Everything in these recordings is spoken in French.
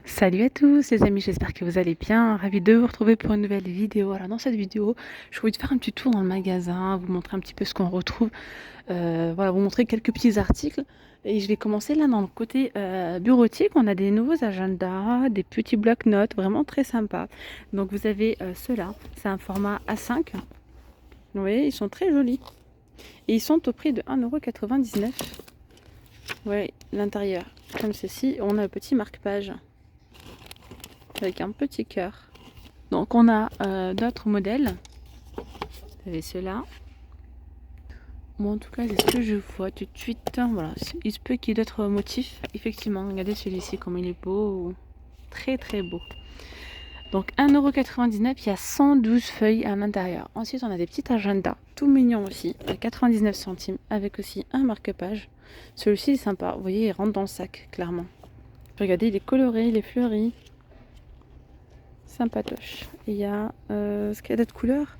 Salut à tous les amis, j'espère que vous allez bien. Ravi de vous retrouver pour une nouvelle vidéo. Alors dans cette vidéo, je vais vous faire un petit tour dans le magasin, vous montrer un petit peu ce qu'on retrouve. Voilà, vous montrer quelques petits articles. Et je vais commencer là dans le côté bureautique. On a des nouveaux agendas, des petits blocs-notes, vraiment très sympas. Donc vous avez ceux-là, c'est un format A5. Vous voyez, ils sont très jolis. Et ils sont au prix de 1,99 €. Ouais, l'intérieur, comme ceci, on a un petit marque-page avec un petit cœur. Donc on a d'autres modèles. Vous avez ceux-là. Moi en tout cas c'est ce que je vois tout de suite. Voilà, il se peut qu'il y ait d'autres motifs. Effectivement, regardez celui-ci comme il est beau. Très très beau. Donc 1,99 €, il y a 112 feuilles à l'intérieur. Ensuite on a des petits agendas, tout mignons aussi, à 99 centimes, avec aussi un marque-page. Celui-ci est sympa, vous voyez il rentre dans le sac, clairement. Regardez, il est coloré, il est fleuri. Sympatoche. Il y a... est-ce qu'il y a d'autres couleurs?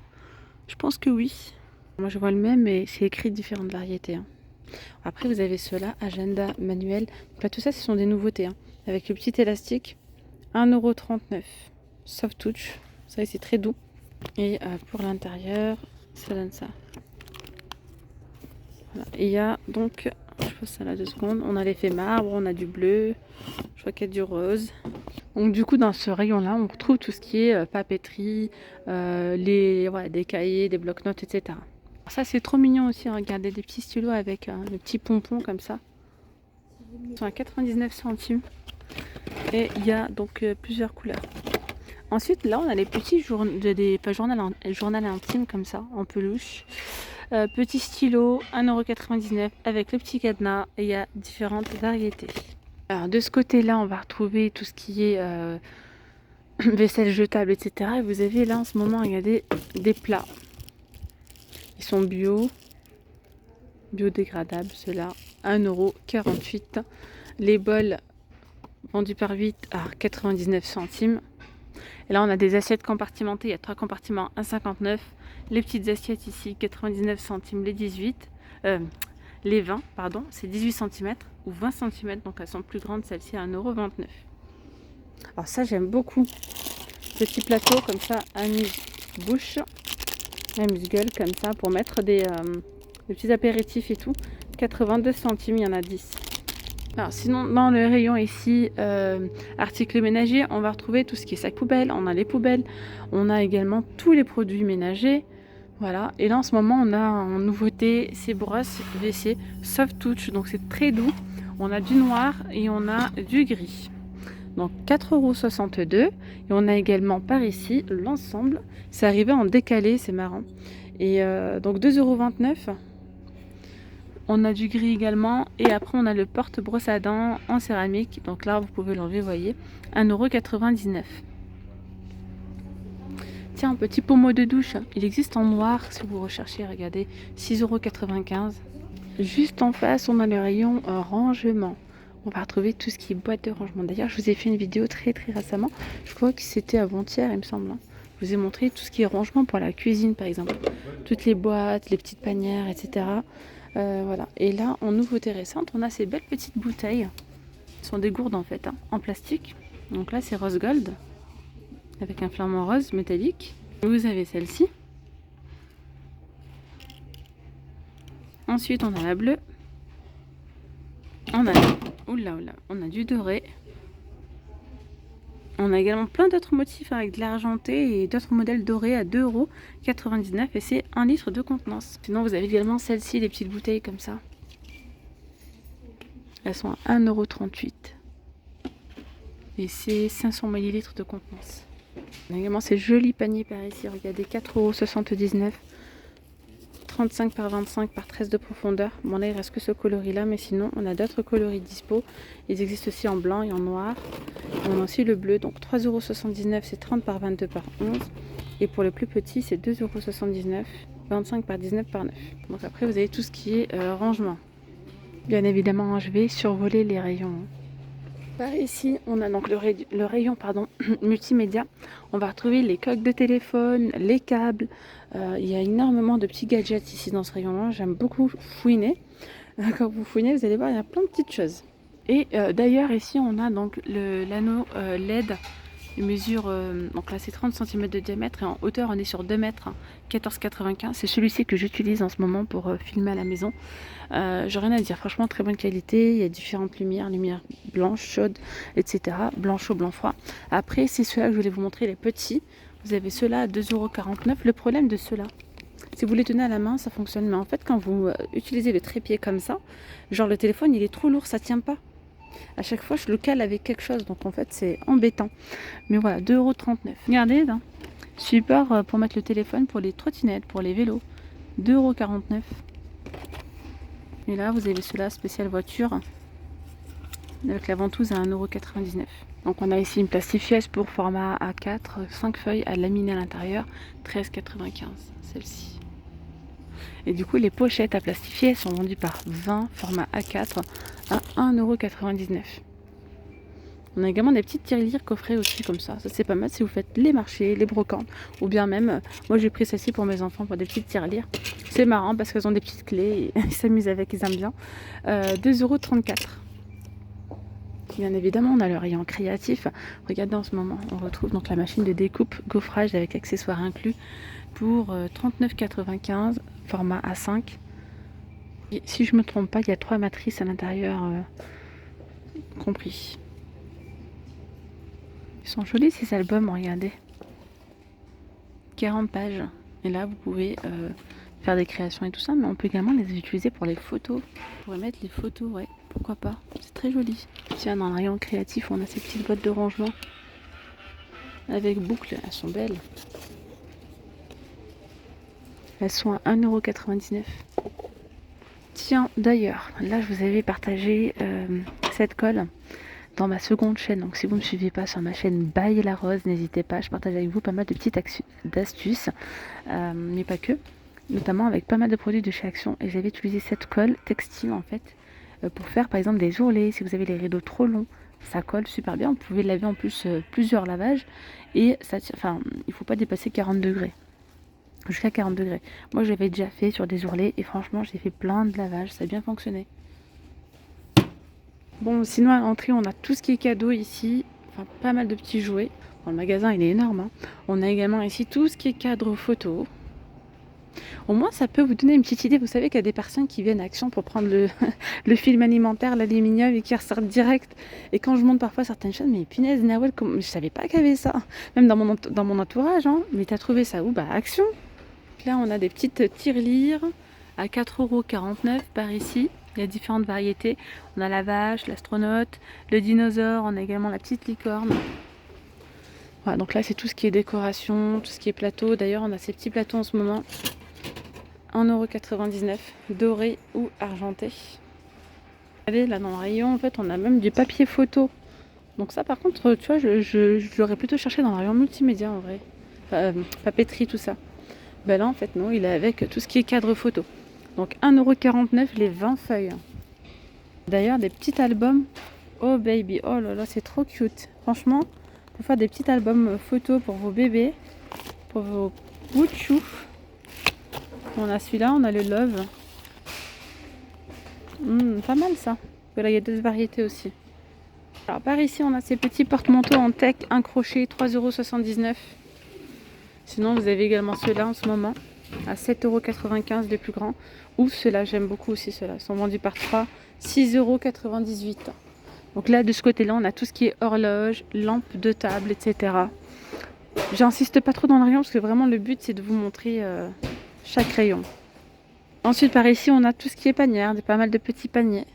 Je pense que oui. Moi je vois le même, mais c'est écrit différentes variétés. Hein. Après vous avez ceux-là, agenda manuel. Donc là tout ça ce sont des nouveautés. Hein. Avec le petit élastique, 1,39 €. Soft touch, ça c'est très doux. Et pour l'intérieur, ça donne ça. Voilà. Et il y a donc, je pose ça là 2 secondes, on a l'effet marbre, on a du bleu, je crois qu'il y a du rose. Donc du coup dans ce rayon-là, on retrouve tout ce qui est papeterie, des cahiers, des blocs-notes, etc. Ça c'est trop mignon aussi, regardez des petits stylos avec des petits pompons comme ça. Ils sont à 99 centimes et il y a donc plusieurs couleurs. Ensuite là on a les petits journal intime comme ça en peluche. Petit stylo, 1,99 € avec le petit cadenas et il y a différentes variétés. Alors de ce côté-là on va retrouver tout ce qui est vaisselle jetable, etc. Et vous avez là en ce moment, regardez, des plats. Ils sont biodégradables, ceux-là, 1,48 €. Les bols vendus par 8 à 99 centimes. Et là, on a des assiettes compartimentées. Il y a 3 compartiments, 1,59 €. Les petites assiettes ici, 99 centimes, les 20, pardon, c'est 18 cm ou 20 cm. Donc elles sont plus grandes, celle-ci à 1,29 €. Alors ça, j'aime beaucoup. Petit plateau comme ça, amuse-bouche, amuse-gueule comme ça, pour mettre des petits apéritifs et tout. 82 centimes, il y en a 10. Alors sinon, dans le rayon ici, articles ménagers, on va retrouver tout ce qui est sac poubelle, on a les poubelles, on a également tous les produits ménagers. Voilà, et là en ce moment on a en nouveauté ces brosses WC soft touch, donc c'est très doux. On a du noir et on a du gris. Donc 4,62 € et on a également par ici l'ensemble. C'est arrivé en décalé, c'est marrant. Et donc 2,29 €. On a du gris également et après on a le porte-brosse à dents en céramique. Donc là vous pouvez l'enlever, vous voyez, 1,99 €. Tiens, un petit pommeau de douche, il existe en noir si vous recherchez, regardez, 6,95 €. Juste en face on a le rayon rangement. On va retrouver tout ce qui est boîte de rangement. D'ailleurs, je vous ai fait une vidéo très récemment. Je crois que c'était avant-hier, il me semble. Je vous ai montré tout ce qui est rangement pour la cuisine, par exemple. Toutes les boîtes, les petites panières, etc. Voilà. Et là, en nouveauté récente, on a ces belles petites bouteilles. Ce sont des gourdes, en fait, hein, en plastique. Donc là, c'est rose gold, avec un flamant rose métallique. Vous avez celle-ci. Ensuite, on a la bleue. On a... Oula, on a du doré. On a également plein d'autres motifs avec de l'argenté et d'autres modèles dorés à 2,99 € et c'est 1 litre de contenance. Sinon vous avez également celle-ci, les petites bouteilles comme ça. Elles sont à 1,38 € et c'est 500 ml de contenance. On a également ces jolis paniers par ici, regardez, 4,79 €. 35 par 25 par 13 de profondeur. Bon là il reste que ce coloris là, mais sinon on a d'autres coloris dispo. Ils existent aussi en blanc et en noir. On a aussi le bleu, donc 3,79 €, c'est 30 par 22 par 11. Et pour le plus petit c'est 2,79 €, 25 par 19 par 9. Donc après vous avez tout ce qui est rangement. Bien évidemment je vais survoler les rayons. Par ici, on a donc le rayon multimédia. On va retrouver les coques de téléphone, les câbles. Il y a énormément de petits gadgets ici dans ce rayon-là. J'aime beaucoup fouiner. Quand vous fouinez, vous allez voir, il y a plein de petites choses. Et d'ailleurs ici on a donc l'anneau LED. Il mesure, donc là c'est 30 cm de diamètre et en hauteur on est sur 2 mètres, 14,95. C'est celui-ci que j'utilise en ce moment pour filmer à la maison. J'ai rien à dire, franchement très bonne qualité. Il y a différentes lumières, lumière blanche, chaude, etc. Blanc chaud, blanc froid. Après c'est ceux-là que je voulais vous montrer, les petits. Vous avez ceux-là à 2,49 €. Le problème de ceux-là, si vous les tenez à la main, ça fonctionne. Mais en fait, quand vous utilisez le trépied comme ça, genre le téléphone, il est trop lourd, ça tient pas. À chaque fois, je le cale avec quelque chose. Donc en fait, c'est embêtant. Mais voilà, 2,39 €. Regardez, là. Support pour mettre le téléphone pour les trottinettes, pour les vélos. 2,49 €. Et là, vous avez ceux-là, spécial voiture. Avec la ventouse à 1,99 €. Donc on a ici une plastifiège pour format A4, 5 feuilles à laminer à l'intérieur, 13,95 €, celle-ci. Et du coup, les pochettes à plastifier sont vendues par 20, format A4, à 1,99 €. On a également des petites tirelires coffrets aussi comme ça. Ça c'est pas mal si vous faites les marchés, les brocantes. Ou bien même, moi j'ai pris celle-ci pour mes enfants, pour des petites tirelires. C'est marrant parce qu'elles ont des petites clés et ils s'amusent avec, ils aiment bien. 2,34 €. Bien évidemment, on a le rayon créatif. Regardez, en ce moment, on retrouve donc la machine de découpe gaufrage avec accessoires inclus pour 39,95 €, format A5. Et si je me trompe pas, il y a 3 matrices à l'intérieur compris. Ils sont jolis ces albums, regardez. 40 pages. Et là, vous pouvez faire des créations et tout ça, mais on peut également les utiliser pour les photos. On pourrait mettre les photos, ouais, pourquoi pas. C'est très joli. Tiens, dans le rayon créatif, on a ces petites boîtes de rangement avec boucles. Elles sont belles. Elles sont à 1,99 €. Tiens, d'ailleurs, là, je vous avais partagé cette colle dans ma seconde chaîne. Donc, si vous ne me suivez pas sur ma chaîne By La Rose, n'hésitez pas. Je partage avec vous pas mal de petites astuces, mais pas que. Notamment avec pas mal de produits de chez Action. Et j'avais utilisé cette colle textile, en fait, pour faire, par exemple, des ourlets. Si vous avez les rideaux trop longs, ça colle super bien. Vous pouvez laver en plus plusieurs lavages. Et ça, enfin, il ne faut pas dépasser 40 degrés. Jusqu'à 40 degrés. Moi, je l'avais déjà fait sur des ourlets. Et franchement, j'ai fait plein de lavages. Ça a bien fonctionné. Bon, sinon à l'entrée, on a tout ce qui est cadeau ici. Enfin, pas mal de petits jouets. Bon, le magasin, il est énorme, hein. On a également ici tout ce qui est cadre photo. Au moins, ça peut vous donner une petite idée. Vous savez qu'il y a des personnes qui viennent à Action pour prendre le film alimentaire, l'aluminium, et qui ressortent direct. Et quand je monte parfois certaines chaînes, mais punaise, Nawel, je savais pas qu'il y avait ça. Même dans mon entourage, hein. Mais t'as trouvé ça où? Bah, Action. Là, on a des petites tirelires à 4,49 € par ici. Il y a différentes variétés. On a la vache, l'astronaute, le dinosaure. On a également la petite licorne. Voilà, donc là, c'est tout ce qui est décoration, tout ce qui est plateau. D'ailleurs, on a ces petits plateaux en ce moment. 1,99 €, doré ou argenté. Regardez, là, dans le rayon, en fait, on a même du papier photo. Donc ça, par contre, tu vois, je l'aurais plutôt cherché dans le rayon multimédia, en vrai. Enfin, papeterie, tout ça. Ben là, en fait, non, il est avec tout ce qui est cadre photo. Donc 1,49 € les 20 feuilles. D'ailleurs, des petits albums. Oh baby, oh là là, c'est trop cute. Franchement, pour faire des petits albums photos pour vos bébés, pour vos bouchous. On a celui-là, on a le Love. Pas mal ça. Voilà, il y a deux variétés aussi. Alors par ici, on a ces petits porte-manteaux en tech, un crochet, 3,79 €. Sinon, vous avez également ceux-là en ce moment, à 7,95 € les plus grands. Ou ceux-là, j'aime beaucoup aussi ceux-là. Ils sont vendus par 3, 6,98 €. Donc là, de ce côté-là, on a tout ce qui est horloge, lampe de table, etc. J'insiste pas trop dans le rayon parce que vraiment le but, c'est de vous montrer chaque rayon. Ensuite, par ici, on a tout ce qui est panière, pas mal de petits paniers.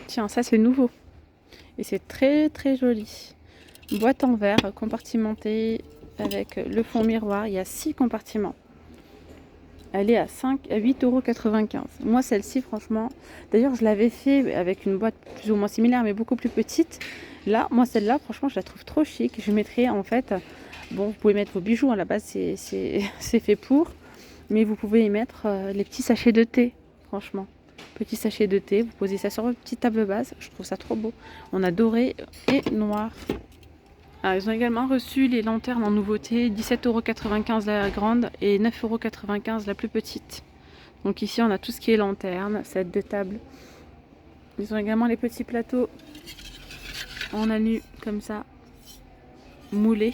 Tiens, ça c'est nouveau. Et c'est très très joli. Boîte en verre compartimentée avec le fond miroir. Il y a 6 compartiments. Elle est à 8,95 €. Moi, celle-ci, franchement, d'ailleurs, je l'avais fait avec une boîte plus ou moins similaire, mais beaucoup plus petite. Là, moi, celle-là, franchement, je la trouve trop chic. Je mettrais, en fait, bon, vous pouvez mettre vos bijoux. À la base, c'est fait pour. Mais vous pouvez y mettre les petits sachets de thé, franchement. Petits sachets de thé, vous posez ça sur votre petite table basse. Je trouve ça trop beau. On a doré et noir. Alors, ils ont également reçu les lanternes en nouveauté, 17,95 € la grande et 9,95 € la plus petite. Donc ici, on a tout ce qui est lanterne, set de table Ils ont également les petits plateaux en alu comme ça, moulés,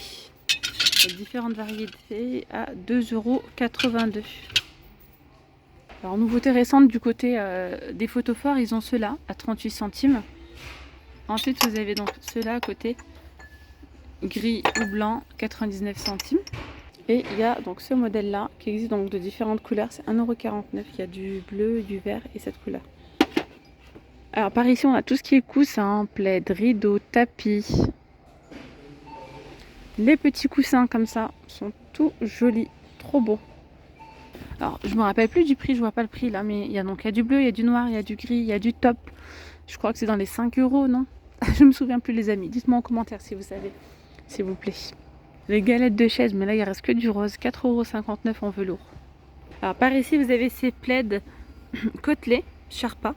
avec différentes variétés à 2,82 €. Alors, nouveauté récente du côté des photophores, ils ont ceux-là à 38 centimes. Ensuite, vous avez donc ceux-là à côté, gris ou blanc, 99 centimes. Et il y a donc ce modèle-là qui existe donc de différentes couleurs, c'est 1,49 €. Il y a du bleu, du vert et cette couleur. Alors par ici, on a tout ce qui est coussins, plaid, rideaux, tapis. Les petits coussins comme ça sont tout jolis, trop beaux. Alors je me rappelle plus du prix, je vois pas le prix là, mais il y a du bleu, il y a du noir, il y a du gris, il y a du top. Je crois que c'est dans les 5 €, non? Je me souviens plus les amis, dites-moi en commentaire si vous savez, s'il vous plaît. Les galettes de chaise, mais là il reste que du rose, 4,59 € en velours. Alors par ici vous avez ces plaids côtelés, Sherpa,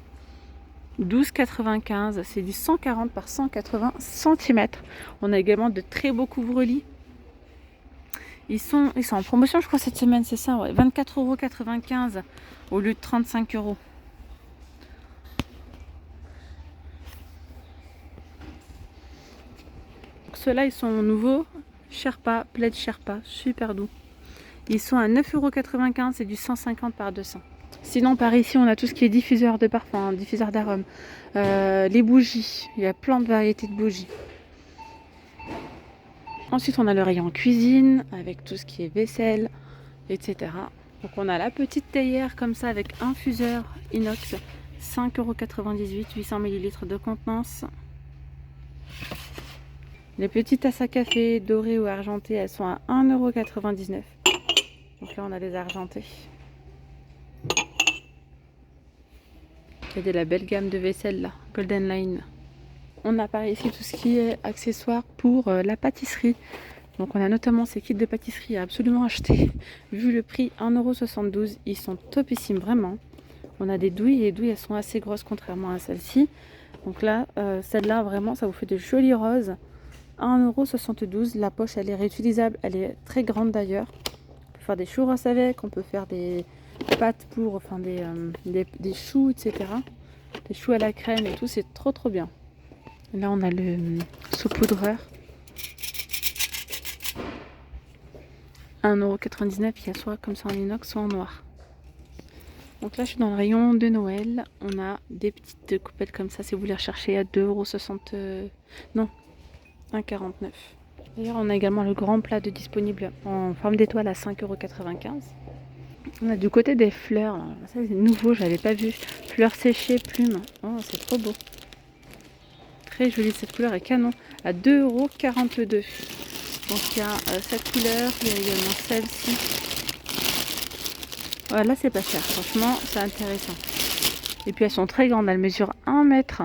12,95 €, c'est du 140 par 180 cm. On a également de très beaux couvre-lits. Ils sont en promotion, je crois, cette semaine, c'est ça, ouais. 24,95 € au lieu de 35 €. Ceux-là, ils sont nouveaux. Sherpa, plaid Sherpa, super doux. Ils sont à 9,95 €, c'est du 150 par 200. Sinon, par ici, on a tout ce qui est diffuseur de parfum, diffuseur d'arômes, les bougies. Il y a plein de variétés de bougies. Ensuite, on a le rayon cuisine avec tout ce qui est vaisselle, etc. Donc, on a la petite théière comme ça avec infuseur inox, 5,98 €, 800 ml de contenance. Les petites tasses à café dorées ou argentées, elles sont à 1,99 €. Donc là, on a les argentées. Regardez la belle gamme de vaisselle là, Golden Line. On a par ici tout ce qui est accessoires pour la pâtisserie. Donc on a notamment ces kits de pâtisserie à absolument acheter. Vu le prix, 1,72 €, ils sont topissimes vraiment. On a des douilles, et les douilles elles sont assez grosses contrairement à celle-ci. Donc là, celle-là vraiment, ça vous fait de jolis roses. 1,72 €. La poche elle est réutilisable, elle est très grande d'ailleurs. On peut faire des churros avec, on peut faire des pâtes pour, enfin des choux, etc. Des choux à la crème et tout, c'est trop bien. Là on a le saupoudreur. 1,99 €, il y a soit comme ça en inox, soit en noir. Donc là je suis dans le rayon de Noël. On a des petites coupettes comme ça si vous les recherchez à 2,60 €. Non, 1,49 €. D'ailleurs on a également le grand plat de disponible en forme d'étoile à 5,95 €. On a du côté des fleurs, ça c'est nouveau, je n'avais pas vu. Fleurs séchées, plumes. Oh, c'est trop beau. Très jolie, cette couleur est canon. À 2,42 €. Donc il y a cette couleur, il y a également celle-ci. Voilà, là c'est pas cher, franchement c'est intéressant. Et puis elles sont très grandes, elles mesurent 1 mètre.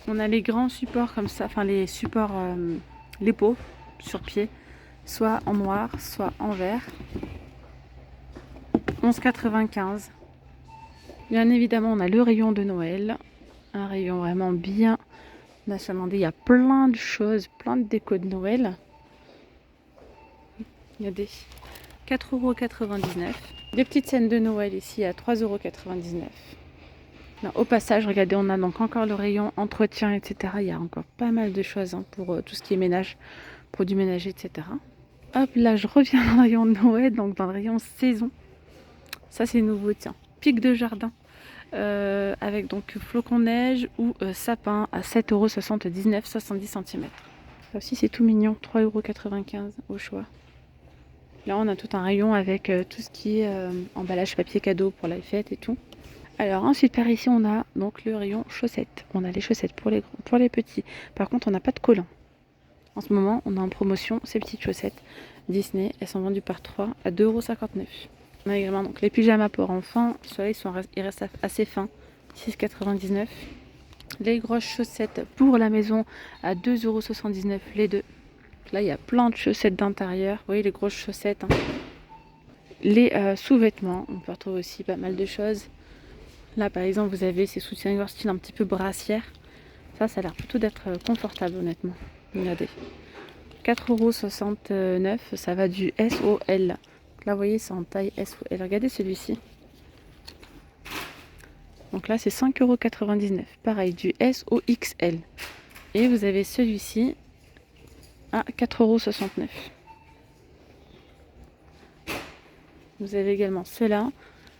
On a les grands supports comme ça, enfin les supports, les pots sur pied, soit en noir, soit en vert. 11,95 €. Bien évidemment, on a le rayon de Noël. Un rayon vraiment bien achalandé. Il y a plein de choses, plein de déco de Noël. Il y a des 4,99 €. Des petites scènes de Noël ici à 3,99 €. Là, au passage, regardez, on a donc encore le rayon entretien, etc. Il y a encore pas mal de choses pour tout ce qui est ménage, produits ménagers, etc. Hop, là, je reviens dans le rayon de Noël, donc dans le rayon saison. Ça, c'est nouveau, tiens. Pic de jardin. Avec donc flocon neige ou sapin à 7,79 €, 70 cm. Ça aussi c'est tout mignon, 3,95 € au choix. Là on a tout un rayon avec tout ce qui est emballage papier cadeau pour la fête et tout. Alors ensuite par ici on a donc le rayon chaussettes. On a les chaussettes pour les petits. Par contre on n'a pas de collants. En ce moment on a en promotion ces petites chaussettes Disney. Elles sont vendues par 3 à 2,59 €. On a également donc les pyjamas pour enfants. Ceux-là ils restent assez fins, 6,99 €. Les grosses chaussettes pour la maison à 2,79 € les deux. Là il y a plein de chaussettes d'intérieur. Vous voyez les grosses chaussettes. Hein. Les sous-vêtements, on peut retrouver aussi pas mal de choses. Là par exemple vous avez ces soutiens-gorge style un petit peu brassière. Ça a l'air plutôt d'être confortable honnêtement. Regardez. 4,69 €, ça va du S au L. Là, vous voyez, c'est en taille S ou L. Regardez celui-ci. Donc là, c'est 5,99 €. Pareil, du S au XL. Et vous avez celui-ci à 4,69 €. Vous avez également cela,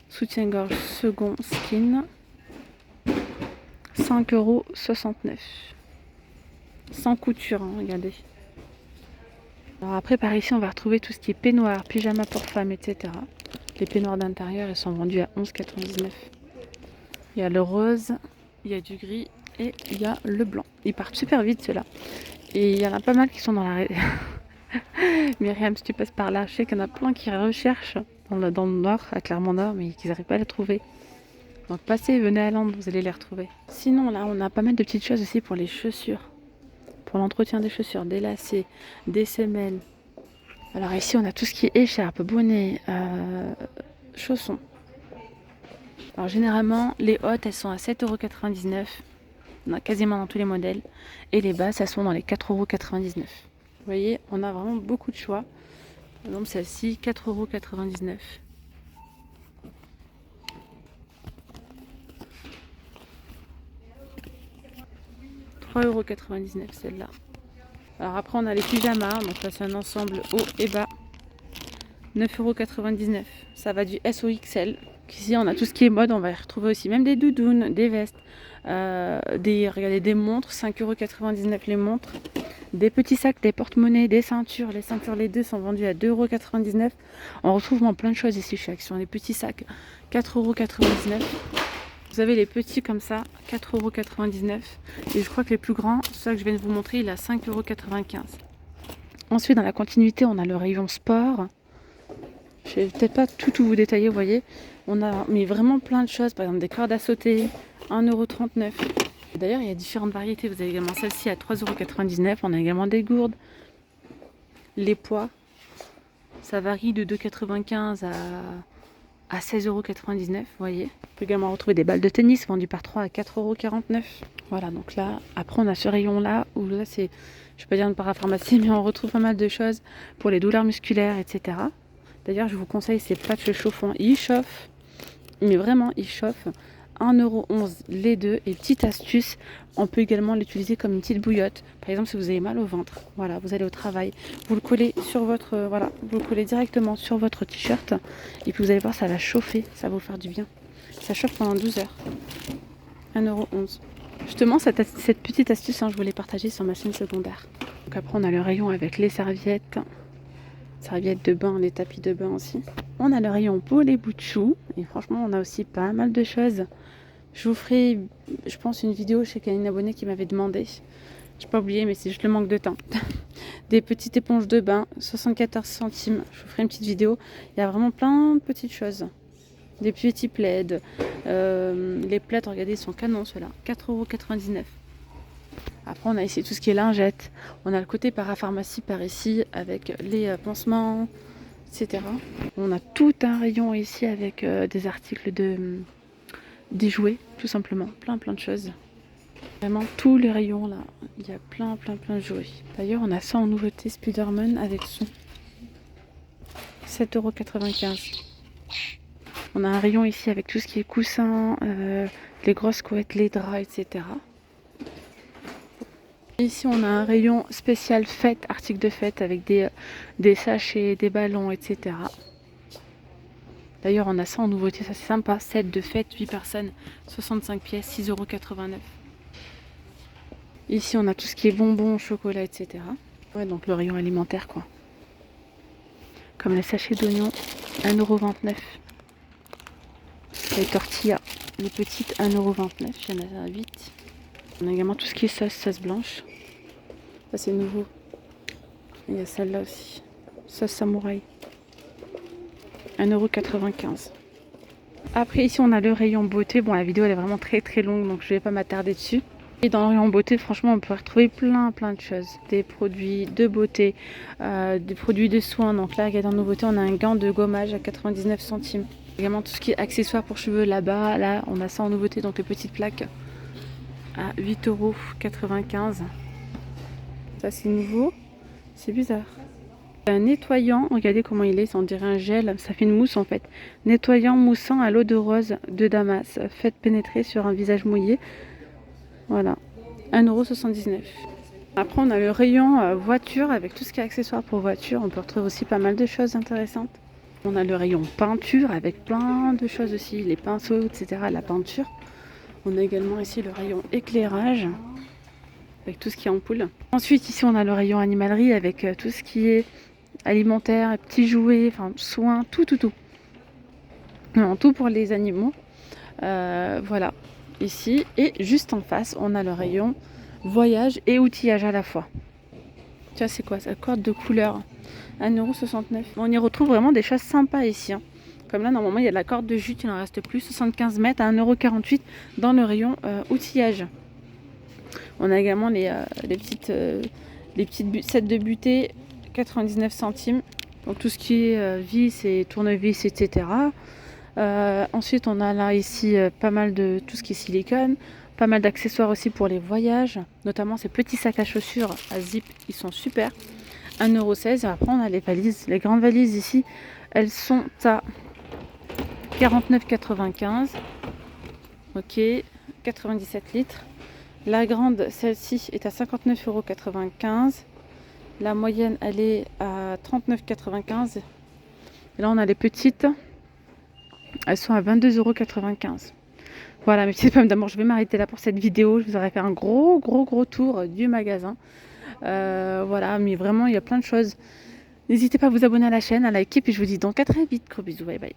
soutien-gorge second skin, 5,69 €. Sans couture, hein, regardez. Alors après, par ici, on va retrouver tout ce qui est peignoir, pyjama pour femmes, etc. Les peignoirs d'intérieur, ils sont vendus à 11,99 €. Il y a le rose, il y a du gris et il y a le blanc. Ils partent super vite ceux-là. Et il y en a pas mal qui sont dans la... Myriam, si tu passes par là, je sais qu'il y en a plein qui recherchent dans le nord, à Clermont-Nord, mais qui n'arrivent pas à les trouver. Donc passez, venez à Londres, vous allez les retrouver. Sinon, là, on a pas mal de petites choses aussi pour les chaussures. Pour l'entretien des chaussures, des lacets, des semelles. Alors ici, on a tout ce qui est écharpe, bonnet, chaussons. Alors généralement, les hautes, elles sont à 7,99 €. On a quasiment dans tous les modèles. Et les basses, elles sont dans les 4,99 €. Vous voyez, on a vraiment beaucoup de choix. Par exemple, celle-ci, 4,99 €. €3,99 € celle-là. Alors après, on a les pyjamas. Donc là, c'est un ensemble haut et bas. 9,99 €. Ça va du S au XL. Ici, on a tout ce qui est mode. On va y retrouver aussi même des doudounes, des vestes, regardez, des montres. 5,99 € les montres. Des petits sacs, des porte-monnaies, des ceintures. Les ceintures, les deux, sont vendues à 2,99 €. On retrouve vraiment plein de choses ici chez Action. Les petits sacs, 4,99 €. Vous avez les petits comme ça, 4,99 €. Et je crois que les plus grands, ceux que je viens de vous montrer, il est à 5,95 €. Ensuite, dans la continuité, on a le rayon sport. Je vais peut-être pas tout vous détailler, vous voyez. On a mais vraiment plein de choses, par exemple des cordes à sauter, 1,39 €. D'ailleurs, il y a différentes variétés. Vous avez également celle-ci à 3,99 €. On a également des gourdes. Les poids, ça varie de 2,95 € à 16,99 €, vous voyez. On peut également retrouver des balles de tennis vendues par 3 à 4,49 €. Voilà, donc là, après on a ce rayon-là, où là c'est, je ne vais pas dire une parapharmacie, mais on retrouve pas mal de choses pour les douleurs musculaires, etc. D'ailleurs, je vous conseille ces patchs chauffants. Ils chauffent, mais vraiment, ils chauffent. 1,11 € les deux. Et petite astuce, on peut également l'utiliser comme une petite bouillotte. Par exemple, si vous avez mal au ventre, voilà, vous allez au travail, vous le collez sur votre, voilà, vous le collez directement sur votre t-shirt. Et puis vous allez voir, ça va chauffer, ça va vous faire du bien. Ça chauffe pendant 12 heures. 1,11 €. Justement, cette petite astuce, hein, je voulais partager sur ma chaîne secondaire. Donc après, on a le rayon avec les serviettes de bain, les tapis de bain aussi. On a le rayon pour les bouts de choux. Et franchement, on a aussi pas mal de choses. Je vous ferai, je pense, une vidéo chez une abonnée qui m'avait demandé. Je n'ai pas oublié, mais c'est juste le manque de temps. Des petites éponges de bain, 74 centimes. Je vous ferai une petite vidéo. Il y a vraiment plein de petites choses. Des petits plaids. Les plaids, regardez, ils sont canons ceux-là. 4,99 €. Après, on a ici tout ce qui est lingette. On a le côté parapharmacie par ici avec les pansements, etc. On a tout un rayon ici avec des articles des jouets, tout simplement. Plein de choses. Vraiment tous les rayons là. Il y a plein de jouets. D'ailleurs, on a ça en nouveauté Spider-Man avec son 7,95 €. On a un rayon ici avec tout ce qui est coussins, les grosses couettes, les draps, etc. Ici, on a un rayon spécial fête, articles de fête avec des sachets, des ballons, etc. D'ailleurs, on a ça en nouveauté, ça c'est sympa. 7 de fête, 8 personnes, 65 pièces, 6,89 €. Ici, on a tout ce qui est bonbons, chocolat, etc. Ouais, donc le rayon alimentaire, quoi. Comme les sachets d'oignons, 1,29 €. Les tortillas, les petites, 1,29 €. Il y en a 8. On a également tout ce qui est sauce blanche. Ça c'est nouveau. Il y a celle-là aussi. Sauce samouraï. 1,95 €. Après ici on a le rayon beauté. Bon, la vidéo elle est vraiment très longue, donc je vais pas m'attarder dessus. Et dans le rayon beauté, franchement, on peut retrouver plein de choses. Des produits de beauté, des produits de soins. Donc là, regardez, en nouveauté, on a un gant de gommage à 99 centimes. Également tout ce qui est accessoires pour cheveux là-bas. Là, on a ça en nouveauté, donc les petites plaques à 8,95 €. Ça, c'est nouveau. C'est bizarre. Un nettoyant, regardez comment il est, on dirait un gel, ça fait une mousse en fait. Nettoyant moussant à l'eau de rose de Damas, faites pénétrer sur un visage mouillé. Voilà, 1,79 €. Après on a le rayon voiture avec tout ce qui est accessoires pour voiture, on peut retrouver aussi pas mal de choses intéressantes. On a le rayon peinture avec plein de choses aussi, les pinceaux, etc. La peinture. On a également ici le rayon éclairage avec tout ce qui est ampoule. Ensuite ici on a le rayon animalerie avec tout ce qui est alimentaire, petits jouets, enfin soins, tout. Non, tout pour les animaux. Voilà, ici. Et juste en face, on a le rayon voyage et outillage à la fois. Tiens, c'est quoi ça? Corde de couleur, 1,69 €. On y retrouve vraiment des choses sympas ici. Hein. Comme là, normalement, il y a de la corde de jute, il n'en reste plus. 75 mètres à 1,48 € dans le rayon outillage. On a également les petites sets de butée, 99 centimes. Donc tout ce qui est vis et tournevis, etc. Ensuite, on a là ici pas mal de tout ce qui est silicone, pas mal d'accessoires aussi pour les voyages, notamment ces petits sacs à chaussures à zip, ils sont super. 1,16 €. Après, on a les valises. Les grandes valises ici, elles sont à 49,95 €. Ok, 97 litres. La grande, celle-ci, est à 59,95 €. La moyenne, elle est à 39,95 €. Et là, on a les petites. Elles sont à 22,95 €. Voilà, mes petites pommes d'amour, je vais m'arrêter là pour cette vidéo. Je vous aurais fait un gros tour du magasin. Voilà, mais vraiment, il y a plein de choses. N'hésitez pas à vous abonner à la chaîne, à liker, et je vous dis donc à très vite. Gros bisous, bye bye.